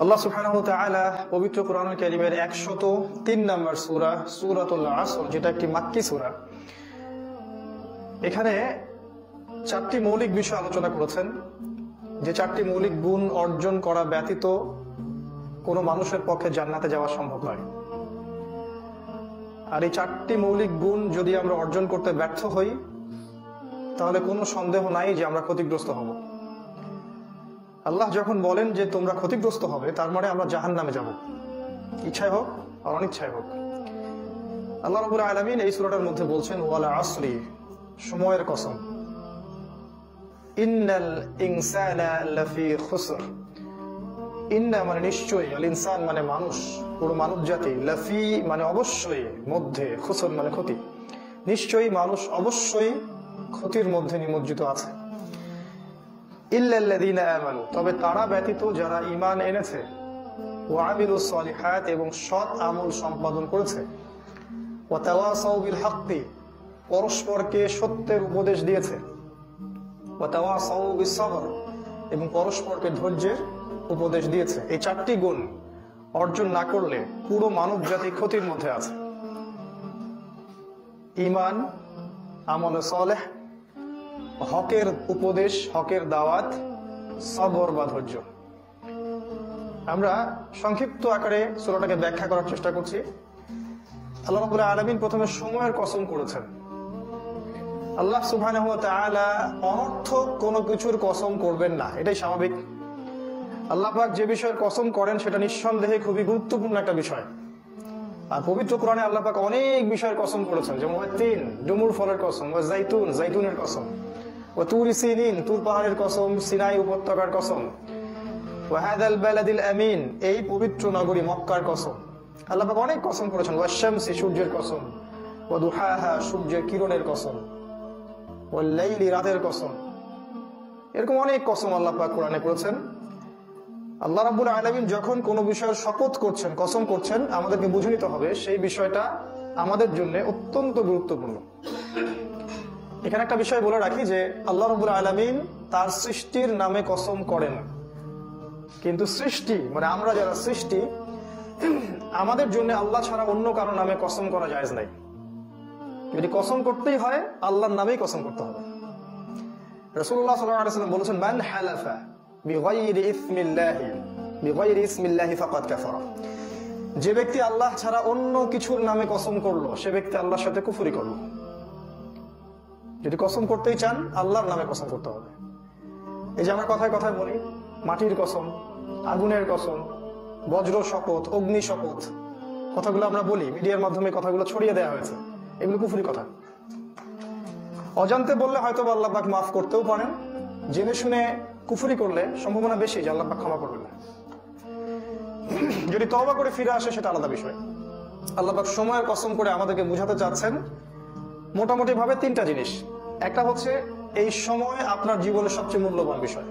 আল্লাহ সুবহানাহু ওয়া তাআলা পবিত্র কোরআনুল কারীমের 103 নম্বর সূরা সূরাতুল আসর, যেটা একটি মাক্কি সূরা, এখানে চারটি মৌলিক বিষয় আলোচনা করেছেন, যে চারটি মৌলিক গুণ অর্জন করা ব্যতীত কোনো মানুষের পক্ষে জান্নাতে যাওয়া সম্ভব নয়। আর এই চারটি মৌলিক গুণ যদি আমরা অর্জন করতে ব্যর্থ হই, তাহলে কোনো সন্দেহ নাই যে আমরা ক্ষতিগ্রস্ত হব। আল্লাহ যখন বলেন যে তোমরা ক্ষতিগ্রস্ত হবে, তার মানে আমরা জাহান্নামে যাব, ইচ্ছায় হোক আর অনিচ্ছায় হোক। আল্লাহ রাব্বুল আলামিন এই সূরাটার মধ্যে বলছেন ওয়াল আসরি, সময়ের কসম। ইন্নাল ইনসানা লাফি খুসর, ইন্না মানে নিশ্চয়ই, আল ইনসান মানে মানুষ, পুরো মানব জাতি, লাফি মানে অবশ্যই, মধ্যে, খুসর মানে ক্ষতি, নিশ্চয়ই মানুষ অবশ্যই ক্ষতির মধ্যে নিমজ্জিত আছে। ইল্লাল্লাযীনা আমানু, তবে তারা ব্যতীত যারা ঈমান এনেছে, ওয়া আমিলুস সলিহাত, এবং সৎ আমল সম্পাদন করেছে, ওয়া তাওয়াসাউ বিল হাক্কি, পরস্পরকে সত্যের উপদেশ দিয়েছে, ওয়া তাওয়াসাউ বিস সবর, এবং পরস্পরকে ধৈর্যের উপদেশ দিয়েছে। এই চারটি গুণ অর্জন না করলে পুরো মানব জাতি ক্ষতির মধ্যে আছে। ঈমান, আমলে সালেহ, হকের উপদেশ, হকের দাওয়াত, সবর বা ধৈর্য। আমরা সংক্ষিপ্ত আকারে সূরাটাকে ব্যাখ্যা করার চেষ্টা করছি। আল্লাহ রাব্বুল আলামিন প্রথমে সময়ের কসম করেছেন। আল্লাহ সুবহানাহু ওয়া তাআলা অনর্থক কোনো কিছুর কসম করবেন না, এটাই স্বাভাবিক। আল্লাহ পাক যে বিষয়ের কসম করেন সেটা নিঃসন্দেহে খুবই গুরুত্বপূর্ণ একটা বিষয়। আর পবিত্র কোরআনে আল্লাহ পাক অনেক বিষয়ের কসম করেছেন, যেমন তিন, ডুমুর ফলের কসম, ওয়া জাইতুন, জাইতুনের কসম, ওয়া তুরি সিনিন, তুর পাহাড়ের কসম, সিনাই উপত্যকার কসম, ওয়া হাদাল বালাদিল আমিন, এই পবিত্র নগরী মক্কার কসম। আল্লাহ পাক অনেক কসম করেছেন, ওয়া শামসি, সূর্যের কসম, ওয়া দুহাহা, সূর্যের কিরণের কসম, ওয়া লাইলি, রাতের কসম। এরকম অনেক কসম আল্লাহ পাক কোরআনে করেছেন। আল্লাহ রাব্বুল আলামিন যখন কোনো বিষয়ের শপথ করছেন, কসম করছেন, আমাদেরকে বুঝে নিতে হবে সেই বিষয়টা আমাদের জন্য অত্যন্ত গুরুত্বপূর্ণ। এখানে একটা বিষয় বলে রাখি যে আল্লাহ রাব্বুল আলামিন তার সৃষ্টির নামে কসম করেন, কিন্তু সৃষ্টি মানে আমরা যারা সৃষ্টি, আমাদের জন্য আল্লাহ ছাড়া অন্য কারো নামে কসম করা জায়েজ নাই। যদি কসম করতেই হয় আল্লাহর নামেই কসম করতে হবে। রাসূলুল্লাহ সাল্লাল্লাহু আলাইহি ওয়াসাল্লাম বলেছেন, মান হালাফা বিগাইরি ইসমিল্লাহি ফাকাদ কাফারা, যে ব্যক্তি আল্লাহ ছাড়া অন্য কিছুর নামে কসম করলো, সে ব্যক্তি আল্লাহর সাথে কুফরি করলো। যদি কসম করতেই চান আল্লাহর নামে কসম করতে হবে। এই যে আমরা কথায় কথায় বলি মাটির কসম, আগুনের কসম, বজ্র শপথ, অগ্নি শপথ, কথাগুলো আমরা বলি, মিডিয়ার মাধ্যমে কথাগুলো ছড়িয়ে দেওয়া হয়েছে, এগুলো কুফরি কথা। অজান্তে বললে হয়তো আল্লাহ পাক মাফ করতেও পারেন, জেনে শুনে কুফরি করলে সম্ভাবনা বেশি যে আল্লাহ পাক ক্ষমা করবেন না। যদি তওবা করে ফিরে আসে সেটা আলাদা বিষয়। আল্লাহ পাক সময়ের কসম করে আমাদেরকে বুঝাতে চাচ্ছেন মোটামুটি ভাবে তিনটা জিনিস। একটা হচ্ছে এই সময় আপনার জীবনের সবচেয়ে মূল্যবান বিষয়।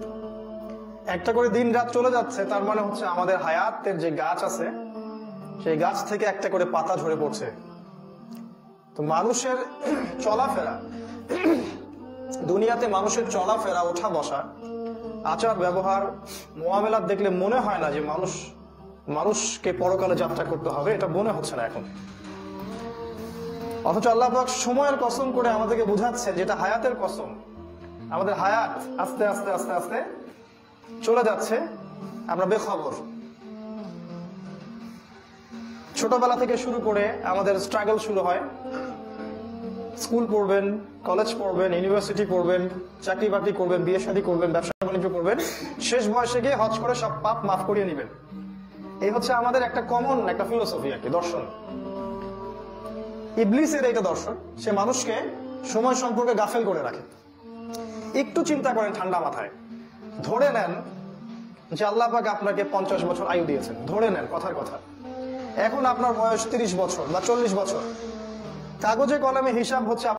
একটা করে দিন রাত চলে যাচ্ছে, তার মানে হচ্ছে আমাদের হায়াতের যে গাছ আছে সেই গাছ থেকে একটা করে পাতা ঝরে পড়ছে। তো মানুষের চলাফেরা, দুনিয়াতে মানুষের চলাফেরা, ওঠা বসা, আচার ব্যবহার, মুআমেলাত দেখলে মনে হয় না যে মানুষকে পরকালে যাত্রা করতে হবে, এটা মনে হচ্ছে না এখন। অথচ আল্লাহ পাক সময়ের কসম করে আমাদেরকে বুঝাচ্ছেন যেটা হায়াতের কসম। আমাদের হায়াত আস্তে আস্তে আস্তে আস্তে চলে যাচ্ছে, আমরা বেখবর। ছোটবেলা থেকে শুরু করে আমাদের স্ট্রাগল শুরু হয়। স্কুল পড়বেন, কলেজ পড়বেন, ইউনিভার্সিটি পড়বেন, চাকরি বাকরি করবেন, বিয়ে শাদী করবেন, ব্যবসা বাণিজ্য করবেন, শেষ বয়সে গিয়ে হজ করে সব পাপ মাফ করিয়ে নেবেন। এই হচ্ছে আমাদের একটা কমন একটা ফিলোসফি, একটা দর্শন। ইবলিসের এইটা দর্শন, সে মানুষকে সময় সম্পর্কে গাফেল করে রাখে। একটু চিন্তা করেন ঠান্ডা মাথায়, ধরে নেন যে আল্লাহ পাক আপনাকে 50 বছর আয়ু দিয়েছেন, ধরে নেন কথার কথা। এখন আপনার বয়স 30 বছর বা 40 বছর, কাগজে কলমে হিসাব হচ্ছে